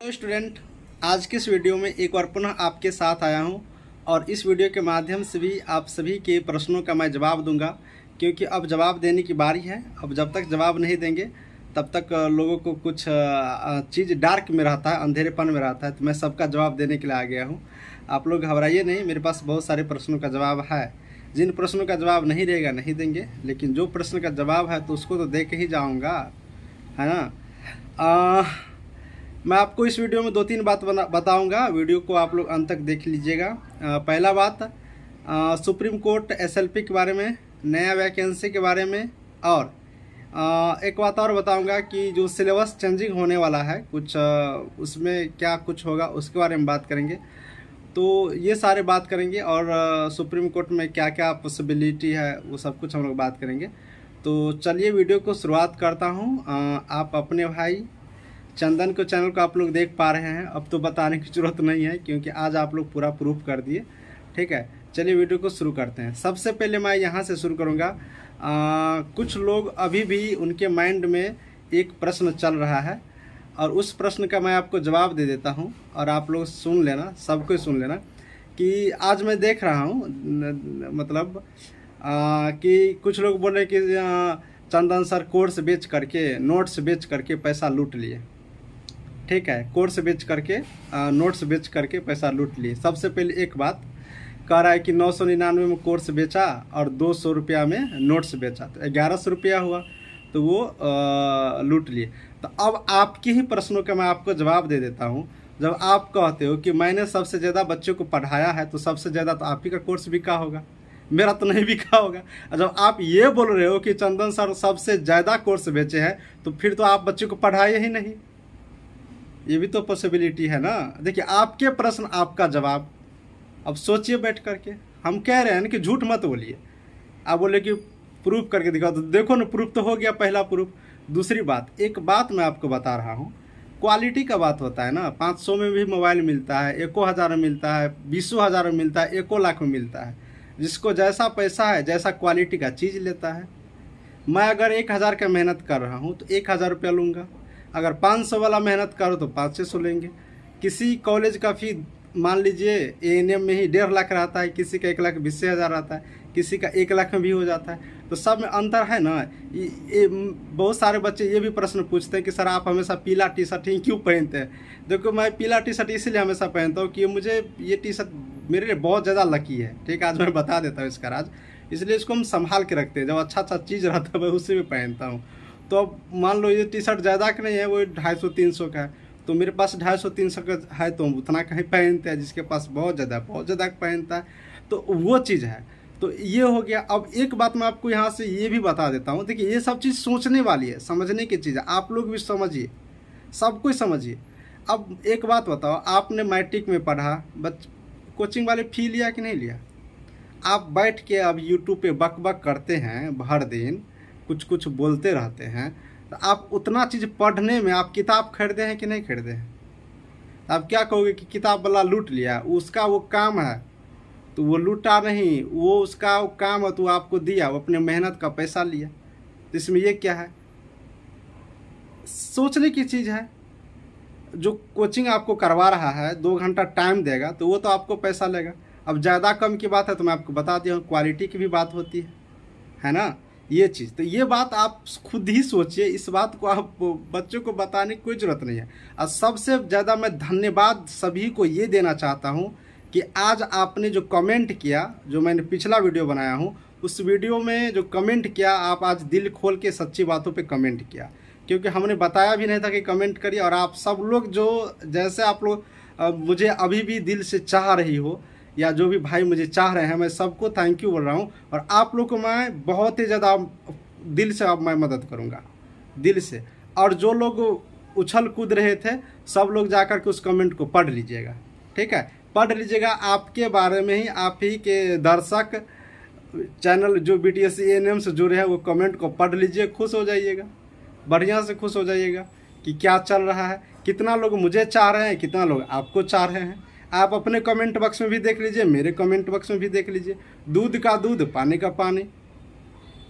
तो स्टूडेंट, आज की इस वीडियो में एक बार पुनः आपके साथ आया हूं और इस वीडियो के माध्यम से भी आप सभी के प्रश्नों का मैं जवाब दूंगा, क्योंकि अब जवाब देने की बारी है। अब जब तक जवाब नहीं देंगे तब तक लोगों को कुछ चीज़ डार्क में रहता है, अंधेरेपन में रहता है। तो मैं सबका जवाब देने के लिए आ गया हूँ। आप लोग घबराइए नहीं, मेरे पास बहुत सारे प्रश्नों का जवाब है। जिन प्रश्नों का जवाब नहीं रहेगा नहीं देंगे, लेकिन जो प्रश्न का जवाब है तो उसको तो दे के ही जाऊँगा, है ना। मैं आपको इस वीडियो में 2-3 बात बताऊंगा। वीडियो को आप लोग अंत तक देख लीजिएगा। पहला बात, सुप्रीम कोर्ट एसएलपी के बारे में, नया वैकेंसी के बारे में, और एक बात और बताऊंगा कि जो सिलेबस चेंजिंग होने वाला है कुछ, उसमें क्या कुछ होगा उसके बारे में बात करेंगे। तो ये सारे बात करेंगे, और सुप्रीम कोर्ट में क्या क्या पॉसिबिलिटी है वो सब कुछ हम लोग बात करेंगे। तो चलिए वीडियो को शुरुआत करता हूँ। आप अपने भाई चंदन को चैनल को आप लोग देख पा रहे हैं, अब तो बताने की ज़रूरत नहीं है क्योंकि आज आप लोग पूरा प्रूफ कर दिए। ठीक है, चलिए वीडियो को शुरू करते हैं। सबसे पहले मैं यहाँ से शुरू करूँगा। कुछ लोग अभी भी उनके माइंड में एक प्रश्न चल रहा है और उस प्रश्न का मैं आपको जवाब दे देता हूँ, और आप लोग सुन लेना, सबको सुन लेना। कि आज मैं देख रहा हूँ मतलब कि कुछ लोग बोल रहे कि चंदन सर कोर्स बेच करके, नोट्स बेच करके पैसा लूट लिए। ठीक है, कोर्स बेच करके, नोट्स बेच करके पैसा लूट लिए। सबसे पहले एक बात कह रहा है कि 999 में कोर्स बेचा और 200 रुपया में नोट्स बेचा, तो 1100 रुपया हुआ, तो वो लूट लिए। तो अब आपके ही प्रश्नों का मैं आपको जवाब दे देता हूँ। जब आप कहते हो कि मैंने सबसे ज़्यादा बच्चों को पढ़ाया है, तो सबसे ज़्यादा तो आप ही का कोर्स बिका होगा, मेरा तो नहीं बिका होगा। जब आप ये बोल रहे हो कि चंदन सर सबसे ज़्यादा कोर्स बेचे हैं, तो फिर तो आप बच्चों को पढ़ाए ही नहीं। ये भी तो पॉसिबिलिटी है ना। देखिए, आपके प्रश्न आपका जवाब। अब सोचिए बैठ करके। हम कह रहे हैं ना कि झूठ मत बोलिए। आप बोले कि प्रूफ करके दिखाओ, तो देखो ना, प्रूफ तो हो गया, पहला प्रूफ। दूसरी बात, एक बात मैं आपको बता रहा हूँ, क्वालिटी का बात होता है ना। 500 में भी मोबाइल मिलता है, 1,000 में मिलता है, 20,000 में मिलता है, 1,00,000 में मिलता है। जिसको जैसा पैसा है, जैसा क्वालिटी का चीज़ लेता है। मैं अगर 1,000 का मेहनत कर रहा हूँ तो 1,000 रुपया लूँगा। अगर 500 वाला मेहनत करो तो 500 लेंगे। किसी कॉलेज का फी मान लीजिए एएनएम में ही 1.5 लाख रहता है, किसी का 1,20,000 रहता है, किसी का 1 लाख में भी हो जाता है। तो सब में अंतर है ना। ये बहुत सारे बच्चे ये भी प्रश्न पूछते हैं कि सर आप हमेशा पीला टी शर्ट ही क्यों पहनते हैं। देखो, मैं पीला टी शर्ट इसलिए हमेशा पहनता हूँ कि मुझे ये टी शर्ट मेरे लिए बहुत ज़्यादा लकी है। ठीक है, आज मैं बता देता हूँ इसका राज। इसलिए इसको हम संभाल के रखते हैं। जब अच्छा अच्छा चीज़ रहता है मैं उसी में पहनता हूँ। तो अब मान लो ये टी शर्ट ज़्यादा का नहीं है, वो 250-300 का है, तो मेरे पास 250-300 का है, तो हम उतना का ही पहनते हैं। जिसके पास बहुत ज़्यादा पहनता है, तो वो चीज़ है। तो ये हो गया। अब एक बात मैं आपको यहाँ से ये भी बता देता हूँ। देखिए, ये सब चीज़ सोचने वाली है, समझने की चीज़ है। आप लोग भी समझिए, सब कुछ समझिए। अब एक बात बताओ, आपने मैट्रिक में पढ़ा, कोचिंग वाले फ़ी लिया कि नहीं लिया? आप बैठ के अब यूट्यूब पे बक बक करते हैं, भर दिन कुछ कुछ बोलते रहते हैं, तो आप उतना चीज़ पढ़ने में आप किताब खरीदे हैं कि नहीं खरीदे हैं? आप क्या कहोगे कि किताब वाला लूट लिया, उसका वो काम है। तो वो लूटा नहीं, वो उसका वो काम है, तो आपको दिया, वो अपने मेहनत का पैसा लिया। तो इसमें ये क्या है? सोचने की चीज़ है। जो कोचिंग आपको करवा रहा है, 2 घंटा टाइम देगा, तो वो तो आपको पैसा लेगा। अब ज़्यादा कम की बात है तो मैं आपको बता दिया हूँ, क्वालिटी की भी बात होती है ना। ये चीज़, तो ये बात आप खुद ही सोचिए। इस बात को आप बच्चों को बताने की कोई ज़रूरत नहीं है। और सबसे ज़्यादा मैं धन्यवाद सभी को ये देना चाहता हूँ कि आज आपने जो कमेंट किया, जो मैंने पिछला वीडियो बनाया हूँ, उस वीडियो में जो कमेंट किया, आप आज दिल खोल के सच्ची बातों पे कमेंट किया। क्योंकि हमने बताया भी नहीं था कि कमेंट करिए, और आप सब लोग जो जैसे आप लोग मुझे अभी भी दिल से चाह रही हो, या जो भी भाई मुझे चाह रहे हैं, मैं सबको थैंक यू बोल रहा हूँ। और आप लोग को मैं बहुत ही ज़्यादा दिल से अब मैं मदद करूँगा, दिल से। और जो लोग उछल कूद रहे थे, सब लोग जाकर के उस कमेंट को पढ़ लीजिएगा। ठीक है, पढ़ लीजिएगा। आपके बारे में ही आप ही के दर्शक चैनल जो BTS ANM से जुड़े हैं, वो कमेंट को पढ़ लीजिए, खुश हो जाइएगा, बढ़िया से खुश हो जाइएगा कि क्या चल रहा है। कितना लोग मुझे चाह रहे हैं, कितना लोग आपको चाह रहे हैं। आप अपने कमेंट बॉक्स में भी देख लीजिए, मेरे कमेंट बॉक्स में भी देख लीजिए। दूध का दूध, पानी का पानी,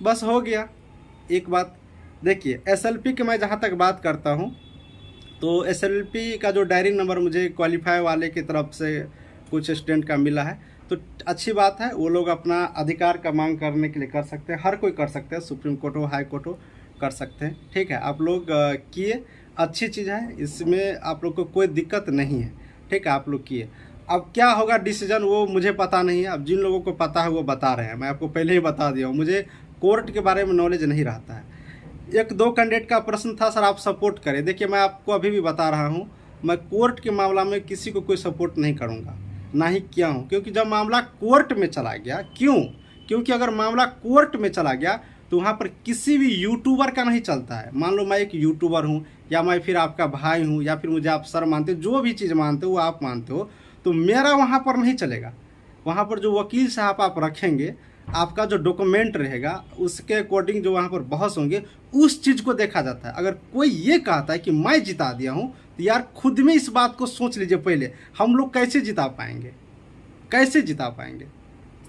बस हो गया। एक बात देखिए, SLP की मैं जहाँ तक बात करता हूँ, तो एसएलपी का जो डायरी नंबर मुझे क्वालिफाई वाले की तरफ से कुछ स्टूडेंट का मिला है, तो अच्छी बात है। वो लोग अपना अधिकार का मांग करने के लिए कर सकते हैं, हर कोई कर सकते हैं, सुप्रीम कोर्ट हो, हाई कोर्ट हो, कर सकते हैं। ठीक है, आप लोग किए, अच्छी चीज़ है, इसमें आप लोग को कोई दिक्कत नहीं है। ठीक है, आप लोग किए। अब क्या होगा डिसीजन वो मुझे पता नहीं है। अब जिन लोगों को पता है वो बता रहे हैं, मैं आपको पहले ही बता दिया हूँ, मुझे कोर्ट के बारे में नॉलेज नहीं रहता है। एक दो कैंडिडेट का प्रश्न था, सर आप सपोर्ट करें। देखिए, मैं आपको अभी भी बता रहा हूँ, मैं कोर्ट के मामला में किसी को कोई सपोर्ट नहीं करूँगा, ना ही किया हूँ। क्योंकि जब मामला कोर्ट में चला गया, क्योंकि अगर मामला कोर्ट में चला गया तो वहाँ पर किसी भी यूट्यूबर का नहीं चलता है। मान लो मैं एक यूट्यूबर हूँ, या मैं फिर आपका भाई हूँ, या फिर मुझे आप सर मानते हो, जो भी चीज़ मानते हो वो आप मानते हो, तो मेरा वहाँ पर नहीं चलेगा। वहाँ पर जो वकील साहब आप रखेंगे, आपका जो डॉक्यूमेंट रहेगा, उसके अकॉर्डिंग जो वहाँ पर बहस होंगे, उस चीज़ को देखा जाता है। अगर कोई ये कहता है कि मैं जिता दिया हूँ, तो यार खुद में इस बात को सोच लीजिए पहले, हम लोग कैसे जिता पाएंगे, कैसे जिता पाएंगे।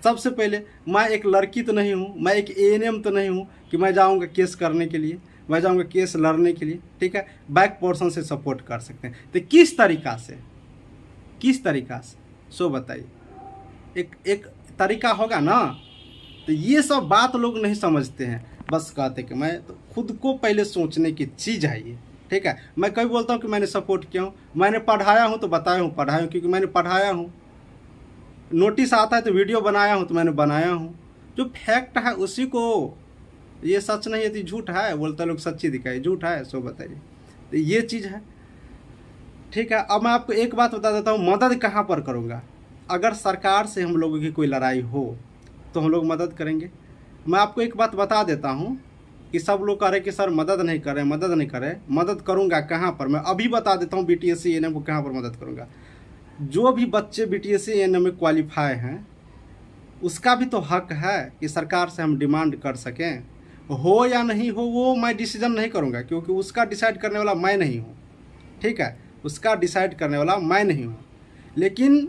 सबसे पहले मैं एक लड़की तो नहीं हूँ, मैं एक एएनएम तो नहीं हूँ कि मैं जाऊँगा केस करने के लिए, मैं जाऊँगा केस लड़ने के लिए। ठीक है, बैक पोर्शन से सपोर्ट कर सकते हैं। तो किस तरीका से सो बताइए, एक तरीका होगा ना। तो ये सब बात लोग नहीं समझते हैं, बस कहते कि मैं, तो खुद को पहले सोचने की चीज़ है ये। ठीक है, मैं कभी बोलता हूँ कि मैंने सपोर्ट किया हूँ, मैंने पढ़ाया हूँ तो बताया हूँ, पढ़ाया हूँ क्योंकि मैंने पढ़ाया हूँ। नोटिस आता है तो वीडियो बनाया हूँ तो मैंने बनाया हूँ। जो फैक्ट है उसी को, ये सच नहीं है तो झूठ है, बोलते लोग सच्ची दिखाई, झूठ है सो बताइए। तो ये चीज़ है। ठीक है, अब मैं आपको एक बात बता देता हूँ, मदद कहाँ पर करूँगा। अगर सरकार से हम लोगों की कोई लड़ाई हो तो हम लोग मदद करेंगे। मैं आपको एक बात बता देता हूँ कि सब लोग कह रहे कि सर मदद नहीं करें, मदद करूँगा कहाँ पर। मैं अभी बता देता हूँ बीटीएससी एएनएम को कहाँ पर मदद करूँगा। जो भी बच्चे बीटीएससी एएनएम में क्वालिफाई हैं, उसका भी तो हक है कि सरकार से हम डिमांड कर सकें। हो या नहीं हो वो मैं डिसीजन नहीं करूँगा, क्योंकि उसका डिसाइड करने वाला मैं नहीं हूँ। ठीक है, उसका डिसाइड करने वाला मैं नहीं हूँ। लेकिन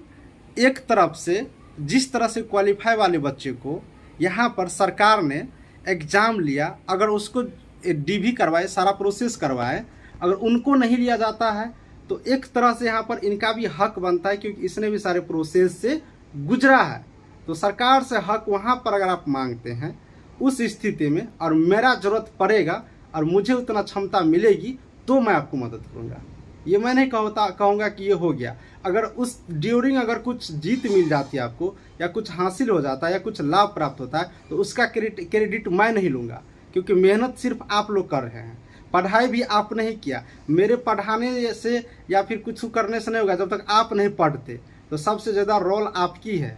एक तरफ से जिस तरह से क्वालिफाई वाले बच्चे को यहाँ पर सरकार ने एग्ज़ाम लिया, अगर उसको डीवी करवाए, सारा प्रोसेस करवाए, अगर उनको नहीं लिया जाता है तो एक तरह से यहाँ पर इनका भी हक बनता है, क्योंकि इसने भी सारे प्रोसेस से गुजरा है। तो सरकार से हक वहाँ पर अगर आप मांगते हैं उस स्थिति में, और मेरा ज़रूरत पड़ेगा और मुझे उतना क्षमता मिलेगी, तो मैं आपको मदद करूँगा। ये मैं नहीं कहूँगा कि ये हो गया। अगर उस ड्यूरिंग अगर कुछ जीत मिल जाती है आपको, या कुछ हासिल हो जाता है, या कुछ लाभ प्राप्त होता है, तो उसका क्रेडिट मैं नहीं लूँगा, क्योंकि मेहनत सिर्फ आप लोग कर रहे हैं। पढ़ाई भी आपने ही किया। मेरे पढ़ाने से या फिर कुछ करने से नहीं होगा जब तक आप नहीं पढ़ते। तो सबसे ज़्यादा रोल आपकी है,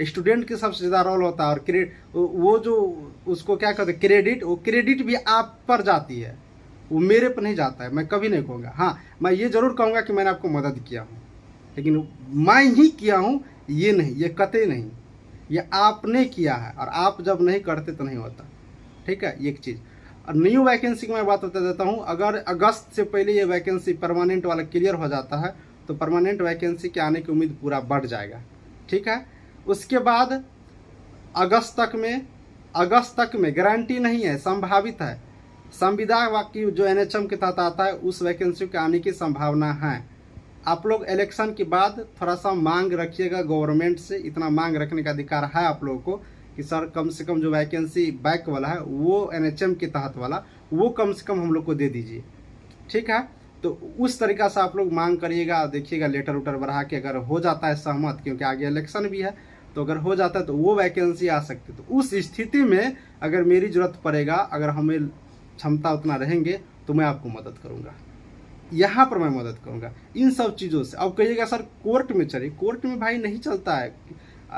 स्टूडेंट की सबसे ज़्यादा रोल होता है। और वो जो उसको क्या कहते हैं क्रेडिट, वो क्रेडिट भी आप पर जाती है, वो मेरे पर नहीं जाता है। मैं कभी नहीं कहूँगा, हाँ मैं ये ज़रूर कहूँगा कि मैंने आपको मदद किया हूँ, लेकिन मैं ही किया हूँ ये नहीं, ये कतई नहीं, ये आपने किया है। और आप जब नहीं करते तो नहीं होता। ठीक है, ये एक चीज़। और न्यू वैकेंसी की मैं बात बता देता हूँ। अगर अगस्त से पहले ये वैकेंसी परमानेंट वाला क्लियर हो जाता है तो परमानेंट वैकेंसी के आने की उम्मीद पूरा बढ़ जाएगा। ठीक है, उसके बाद अगस्त तक में गारंटी नहीं है, संभावित है। संविदा की जो एनएचएम के तहत आता है उस वैकेंसी के आने की संभावना है। आप लोग इलेक्शन के बाद थोड़ा सा मांग रखिएगा गवर्नमेंट से, इतना मांग रखने का अधिकार है आप लोगों को कि सर कम से कम जो वैकेंसी बैक वाला है वो एनएचएम के तहत वाला, वो कम से कम हम लोग को दे दीजिए। ठीक है, तो उस तरीक़ा से आप लोग मांग करिएगा, देखिएगा लेटर उटर बढ़ा के अगर हो जाता है सहमत, क्योंकि आगे इलेक्शन भी है, तो अगर हो जाता है तो वो वैकेंसी आ सकती है। तो उस स्थिति में अगर मेरी ज़रूरत पड़ेगा, अगर हमें क्षमता उतना रहेंगे, तो मैं आपको मदद करूँगा, यहाँ पर मैं मदद करूँगा इन सब चीज़ों से। अब कहिएगा सर कोर्ट में चले, कोर्ट में भाई नहीं चलता है,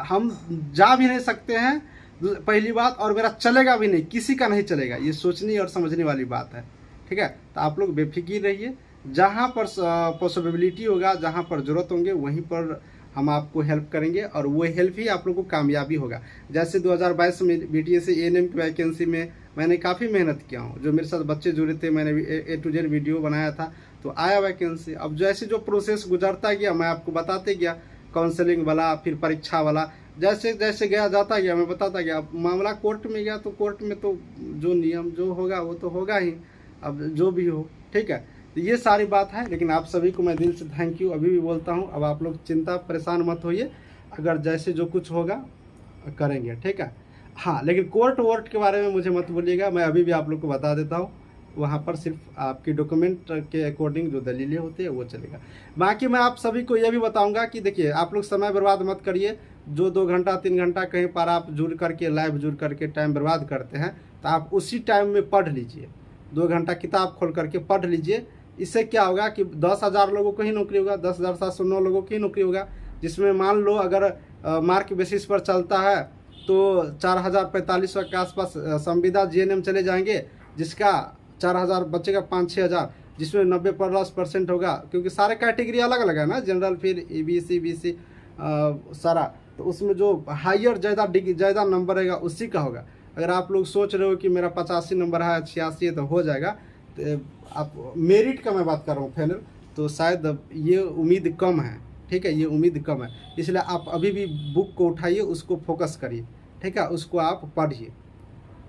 हम जा भी नहीं सकते हैं पहली बात, और मेरा चलेगा भी नहीं, किसी का नहीं चलेगा। ये सोचने और समझने वाली बात है। ठीक है, तो आप लोग बेफिक्र रहिए, जहाँ पर पॉसिबिलिटी होगा, जहाँ पर ज़रूरत होंगे वहीं पर हम आपको हेल्प करेंगे, और वो हेल्प ही आप लोगों को कामयाबी होगा। जैसे 2022 में बीटीएससी एएनएम की वैकेंसी में मैंने काफ़ी मेहनत किया हूँ, जो मेरे साथ बच्चे जुड़े थे, मैंने A to Z वीडियो बनाया था, तो आया वैकेंसी। अब जैसे जो प्रोसेस गुजरता गया मैं आपको बताते गया, काउंसलिंग वाला, फिर परीक्षा वाला, जैसे जैसे गया जाता गया मैं बताता गया। अब मामला कोर्ट में गया तो कोर्ट में तो जो नियम जो होगा वो तो होगा ही, अब जो भी हो। ठीक है, तो ये सारी बात है। लेकिन आप सभी को मैं दिल से थैंक यू अभी भी बोलता हूँ। अब आप लोग चिंता परेशान मत होइए, अगर जैसे जो कुछ होगा करेंगे, ठीक है। हाँ, लेकिन कोर्ट वोर्ट के बारे में मुझे मत बोलिएगा, मैं अभी भी आप लोग को बता देता हूँ। वहाँ पर सिर्फ आपकी डॉक्यूमेंट के अकॉर्डिंग जो दलीलें होती है वो चलेगा। बाकी मैं आप सभी को यह भी बताऊंगा कि देखिए, आप लोग समय बर्बाद मत करिए। जो 2 घंटा 3 घंटा कहीं पर आप जुड़ करके लाइव जुड़ करके टाइम बर्बाद करते हैं, तो आप उसी टाइम में पढ़ लीजिए। 2 घंटा किताब खोल करके पढ़ लीजिए। इससे क्या होगा कि 10,000 लोगों को ही नौकरी होगा, 10,709 लोगों की नौकरी होगा, जिसमें मान लो अगर मार्क बेसिस पर चलता है तो 4,045 के आसपास संविदा जीएनएम चले जाएंगे, जिसका 4,000 बचेगा, 5-6 हज़ार, जिसमें 90% होगा, क्योंकि सारे कैटेगरी अलग अलग है ना, जनरल फिर ईबीसी बीसी सारा, तो उसमें जो हायर ज़्यादा नंबर रहेगा उसी का होगा। अगर आप लोग सोच रहे हो कि मेरा 85 नंबर है, 86 है तो हो जाएगा, तो आप मेरिट का मैं बात कर रहा हूँ फाइनल, तो शायद ये उम्मीद कम है, ठीक है, ये उम्मीद कम है। इसलिए आप अभी भी बुक को उठाइए, उसको फोकस करिए, ठीक है, उसको आप पढ़िए।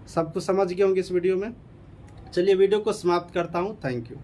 सब कुछ समझ गए होंगे इस वीडियो में। चलिए वीडियो को समाप्त करता हूँ। Thank you.